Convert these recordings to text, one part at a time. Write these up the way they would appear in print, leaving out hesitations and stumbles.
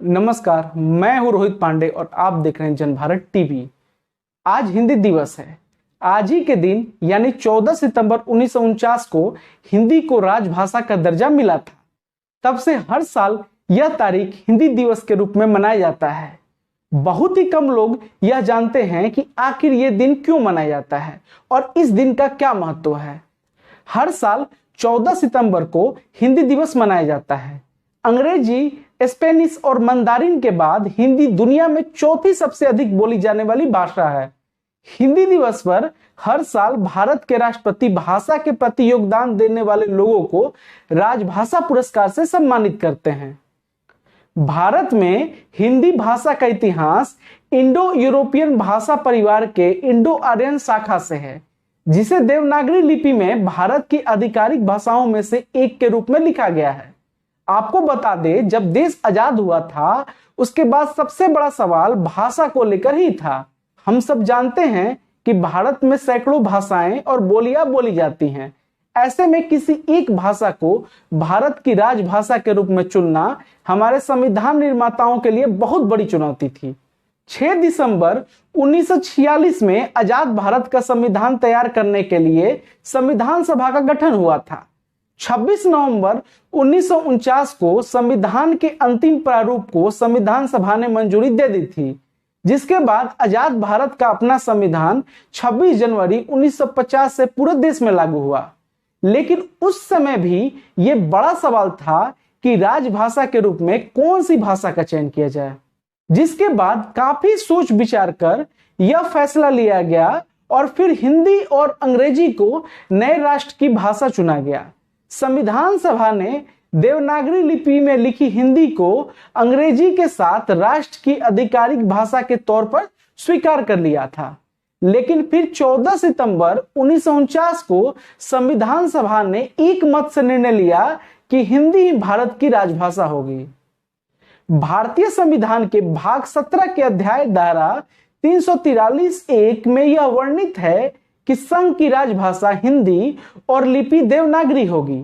नमस्कार, मैं हूं रोहित पांडे और आप देख रहे हैं जन भारत टीवी। आज हिंदी दिवस है। आज ही के दिन यानी 14 सितंबर 1949 को हिंदी को राजभाषा का दर्जा मिला था। तब से हर साल यह तारीख हिंदी दिवस के रूप में मनाया जाता है। बहुत ही कम लोग यह जानते हैं कि आखिर ये दिन क्यों मनाया जाता है और इस दिन का क्या महत्व है। हर साल 14 सितंबर को हिंदी दिवस मनाया जाता है। अंग्रेजी, स्पेनिश और मंदारिन के बाद हिंदी दुनिया में चौथी सबसे अधिक बोली जाने वाली भाषा है। हिंदी दिवस पर हर साल भारत के राष्ट्रपति भाषा के प्रति योगदान देने वाले लोगों को राजभाषा पुरस्कार से सम्मानित करते हैं। भारत में हिंदी भाषा का इतिहास इंडो यूरोपियन भाषा परिवार के इंडो आर्यन शाखा से है, जिसे देवनागरी लिपि में भारत की आधिकारिक भाषाओं में से एक के रूप में लिखा गया है। आपको बता दें, जब देश आजाद हुआ था उसके बाद सबसे बड़ा सवाल भाषा को लेकर ही था। हम सब जानते हैं कि भारत में सैकड़ों भाषाएं और बोलियां बोली जाती हैं। ऐसे में किसी एक भाषा को भारत की राजभाषा के रूप में चुनना हमारे संविधान निर्माताओं के लिए बहुत बड़ी चुनौती थी। 6 दिसंबर 1946 में आजाद भारत का संविधान तैयार करने के लिए संविधान सभा का गठन हुआ था। 26 नवंबर 1949 को संविधान के अंतिम प्रारूप को संविधान सभा ने मंजूरी दे दी थी, जिसके बाद आजाद भारत का अपना संविधान 26 जनवरी 1950 से पूरे देश में लागू हुआ। लेकिन उस समय भी ये बड़ा सवाल था कि राजभाषा के रूप में कौन सी भाषा का चयन किया जाए, जिसके बाद काफी सोच विचार कर यह फैसला लिया गया और फिर हिंदी और अंग्रेजी को नए राष्ट्र की भाषा चुना गया। संविधान सभा ने देवनागरी लिपि में लिखी हिंदी को अंग्रेजी के साथ राष्ट्र की आधिकारिक भाषा के तौर पर स्वीकार कर लिया था। लेकिन फिर 14 सितंबर 1949 को संविधान सभा ने एक मत से निर्णय लिया कि हिंदी ही भारत की राजभाषा होगी। भारतीय संविधान के भाग 17 के अध्याय धारा 343(1) में यह वर्णित है कि संघ की राजभाषा हिंदी और लिपि देवनागरी होगी।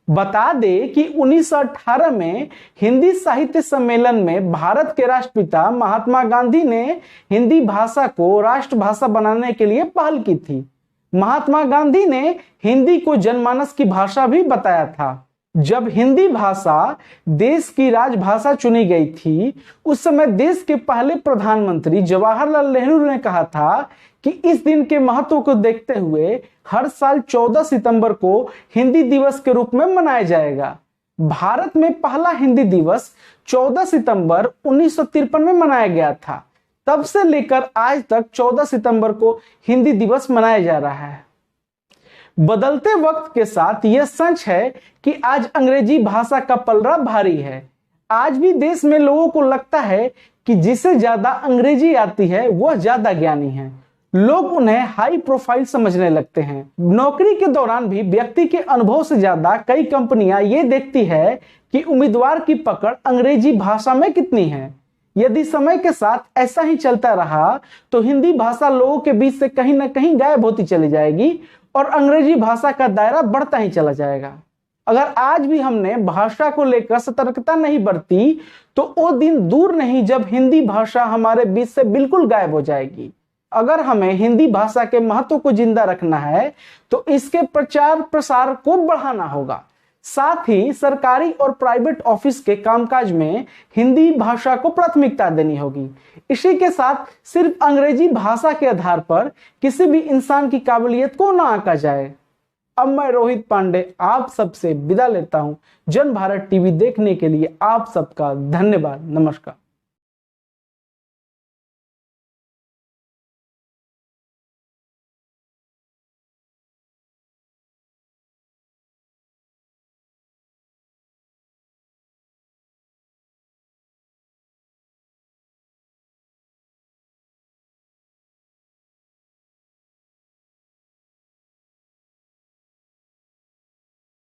बता दें कि 1918 में हिंदी साहित्य सम्मेलन में भारत के राष्ट्रपिता महात्मा गांधी ने हिंदी भाषा को राष्ट्रभाषा बनाने के लिए पहल की थी। महात्मा गांधी ने हिंदी को जनमानस की भाषा भी बताया था। जब हिंदी भाषा देश की राजभाषा चुनी गई थी, उस समय देश के पहले प्रधानमंत्री जवाहरलाल नेहरू ने कहा था कि इस दिन के महत्व को देखते हुए हर साल 14 सितंबर को हिंदी दिवस के रूप में मनाया जाएगा। भारत में पहला हिंदी दिवस 14 सितंबर 1953 में मनाया गया था। तब से लेकर आज तक 14 सितंबर को हिंदी दिवस मनाया जा रहा है। बदलते वक्त के साथ यह सच है कि आज अंग्रेजी भाषा का पलड़ा भारी है। आज भी देश में लोगों को लगता है कि जिसे ज्यादा अंग्रेजी आती है वह ज्यादा ज्ञानी है। लोग उन्हें हाई प्रोफाइल समझने लगते हैं। नौकरी के दौरान भी व्यक्ति के अनुभव से ज्यादा कई कंपनियां ये देखती है कि उम्मीदवार की पकड़ अंग्रेजी भाषा में कितनी है। यदि समय के साथ ऐसा ही चलता रहा तो हिंदी भाषा लोगों के बीच से कहीं ना कहीं गायब होती चली जाएगी और अंग्रेजी भाषा का दायरा बढ़ता ही चला जाएगा। अगर आज भी हमने भाषा को लेकर सतर्कता नहीं बरती तो वो दिन दूर नहीं जब हिंदी भाषा हमारे बीच से बिल्कुल गायब हो जाएगी। अगर हमें हिंदी भाषा के महत्व को जिंदा रखना है तो इसके प्रचार प्रसार को बढ़ाना होगा। साथ ही सरकारी और प्राइवेट ऑफिस के कामकाज में हिंदी भाषा को प्राथमिकता देनी होगी। इसी के साथ सिर्फ अंग्रेजी भाषा के आधार पर किसी भी इंसान की काबिलियत को ना आंका जाए। अब मैं रोहित पांडे आप सबसे विदा लेता हूं। जन भारत टीवी देखने के लिए आप सबका धन्यवाद। नमस्कार।